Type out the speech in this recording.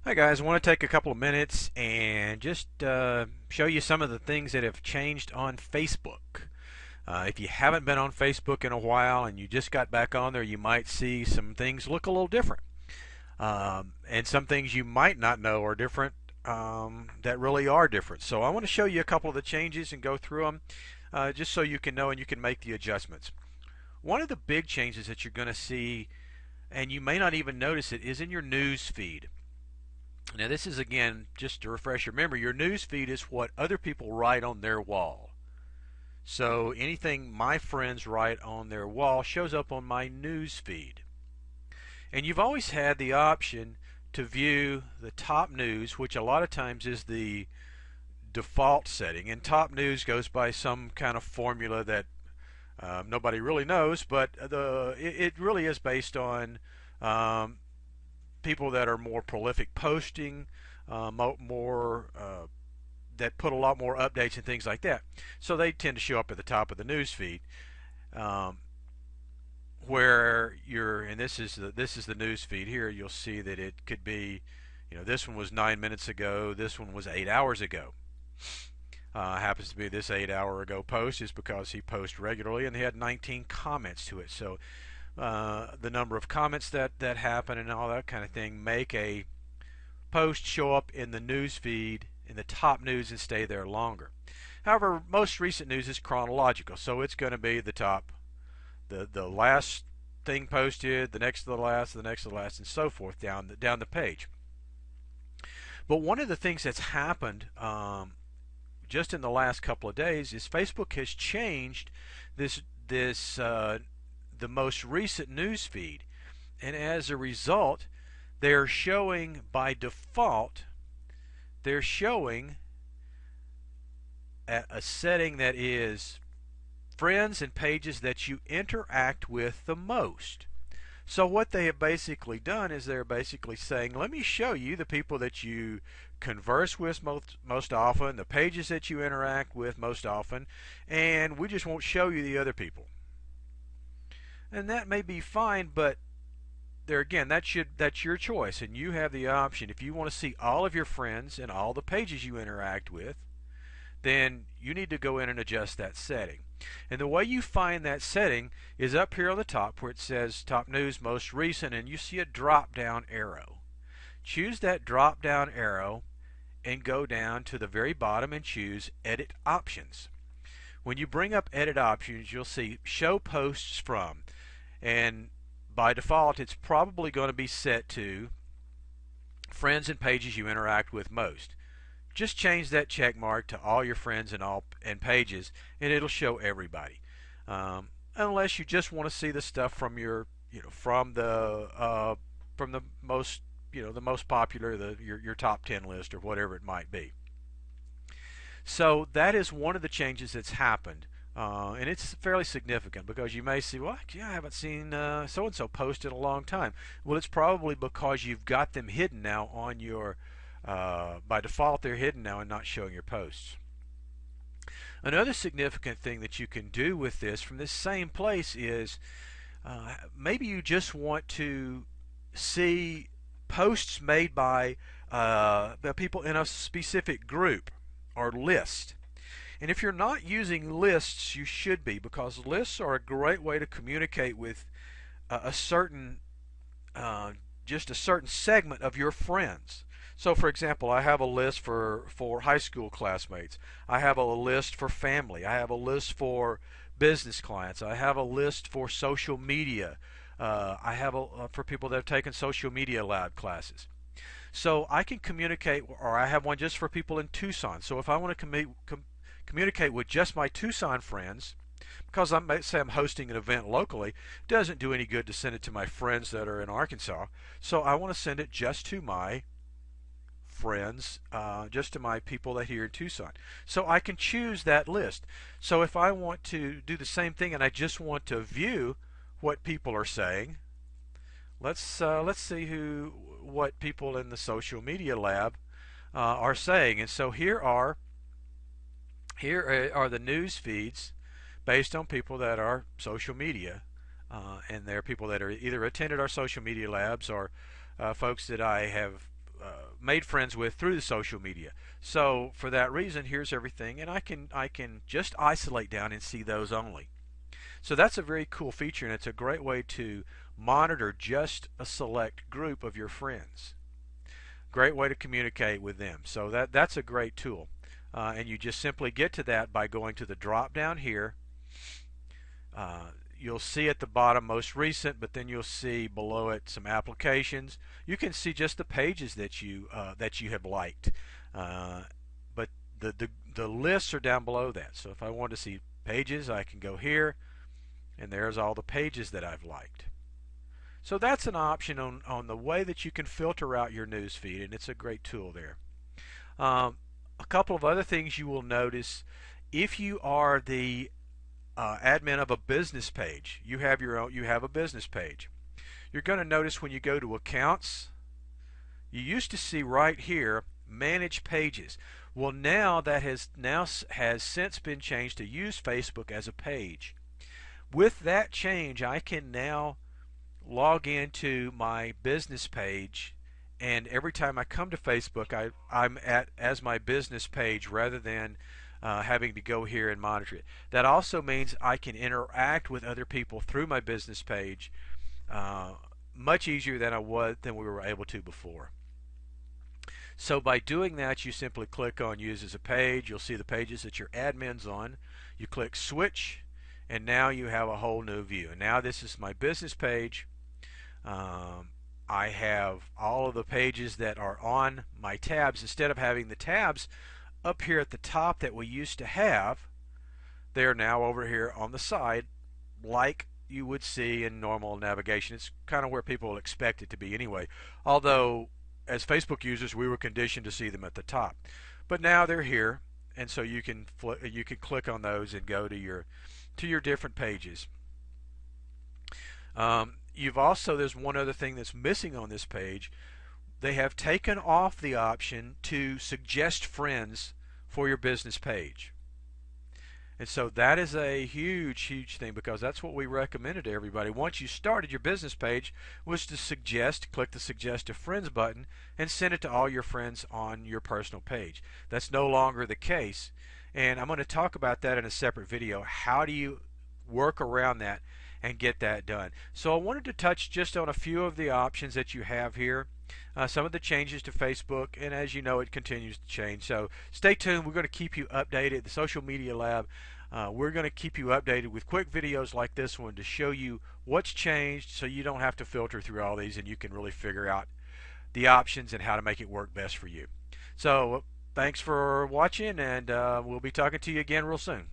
Hi guys, I want to take a couple of minutes and just show you some of the things that have changed on Facebook. If you haven't been on Facebook in a while and you just got back on there, you might see some things look a little different. And some things you might not know are different that really are different. So I want to show you a couple of the changes and go through them just so you can know and you can make the adjustments. One of the big changes that you're going to see, and you may not even notice it, is in your news feed. Now this is, again, just to refresh your memory, your news feed is what other people write on their wall. So anything my friends write on their wall shows up on my news feed. And you've always had the option to view the top news, which a lot of times is the default setting. And top news goes by some kind of formula that nobody really knows, but it really is based on people that are more prolific posting, more that put a lot more updates and things like that. So they tend to show up at the top of the news feed, where you're. And this is the news feed here. You'll see that it could be, this one was 9 minutes ago. This one was 8 hours ago. Happens to be this 8 hour ago post is because he posts regularly and he had 19 comments to it. So the number of comments that happen and all that kind of thing make a post show up in the news feed in the top news and stay there longer. However, most recent news is chronological, so it's going to be the top, the last thing posted, the next to the last, the next to the last, and so forth down the page. But one of the things that's happened just in the last couple of days is Facebook has changed this the most recent news feed, and as a result they're showing, by default, they're showing a setting that is friends and pages that you interact with the most. So what they have basically done is they're basically saying, let me show you the people that you converse with most often, the pages that you interact with most often, and we just won't show you the other people. And that may be fine, but there again, that's your choice, and you have the option. If you want to see all of your friends and all the pages you interact with, then you need to go in and adjust that setting. And the way you find that setting is up here on the top where it says top news most recent, and you see a drop down arrow. Choose that drop down arrow and go down to the very bottom and choose edit options. When you bring up edit options, you'll see show posts from, and by default it's probably going to be set to friends and pages you interact with most. Just change that check mark to all your friends and pages, and it'll show everybody. Unless you just want to see the stuff from your, from the most, the most popular, your top 10 list or whatever it might be. So that is one of the changes that's happened. And it's fairly significant, because you may see, well, I haven't seen so-and-so post in a long time. Well, it's probably because you've got them hidden now on your, by default they're hidden now and not showing your posts. Another significant thing that you can do with this from this same place is maybe you just want to see posts made by the people in a specific group or list. And if you're not using lists, you should be, because lists are a great way to communicate with a certain, just a certain segment of your friends. So, for example, I have a list for high school classmates. I have a list for family. I have a list for business clients. I have a list for social media. I have for people that have taken social media lab classes. So I can communicate, or I have one just for people in Tucson. So if I want to communicate with just my Tucson friends, because say I'm hosting an event locally, it doesn't do any good to send it to my friends that are in Arkansas. So I want to send it just to my friends, just to my people that are here in Tucson. So I can choose that list. So if I want to do the same thing and I just want to view what people are saying, let's see what people in the social media lab are saying. And so here are the news feeds based on people that are social media, and they're people that are either attended our social media labs or folks that I have made friends with through the social media. So for that reason, here's everything, and I can just isolate down and see those only. So that's a very cool feature, and it's a great way to monitor just a select group of your friends. Great way to communicate with them. So that's a great tool. And you just simply get to that by going to the drop down here. You'll see at the bottom most recent, but then you'll see below it some applications. You can see just the pages that you have liked, but the lists are down below that. So if I want to see pages, I can go here, and there's all the pages that I've liked. So that's an option on the way that you can filter out your news feed, and it's a great tool there. A couple of other things you will notice if you are the admin of a business page. You have a business page. You're going to notice when you go to accounts, you used to see right here manage pages. Well, now that has since been changed to use Facebook as a page. With that change, I can now log into my business page, and every time I come to Facebook, I'm as my business page rather than having to go here and monitor it. That also means I can interact with other people through my business page much easier than we were able to before. So by doing that, you simply click on Use as a Page. You'll see the pages that your admin's on. You click Switch, and now you have a whole new view. And now this is my business page. I have all of the pages that are on my tabs. Instead of having the tabs up here at the top that we used to have, they're now over here on the side like you would see in normal navigation. It's kind of where people expect it to be anyway, although as Facebook users we were conditioned to see them at the top. But now they're here, and so you can click on those and go to your different pages. There's one other thing that's missing on this page. They have taken off the option to suggest friends for your business page. And so that is a huge thing, because that's what we recommended to everybody. Once you started your business page, was to click the Suggest a Friends button and send it to all your friends on your personal page. That's no longer the case, and I'm going to talk about that in a separate video. How do you work around that and get that done? So I wanted to touch just on a few of the options that you have here. Some of the changes to Facebook, and as you know, it continues to change. So stay tuned. We're going to keep you updated. The Social Media Lab, we're going to keep you updated with quick videos like this one to show you what's changed, so you don't have to filter through all these, and you can really figure out the options and how to make it work best for you. So thanks for watching, and we'll be talking to you again real soon.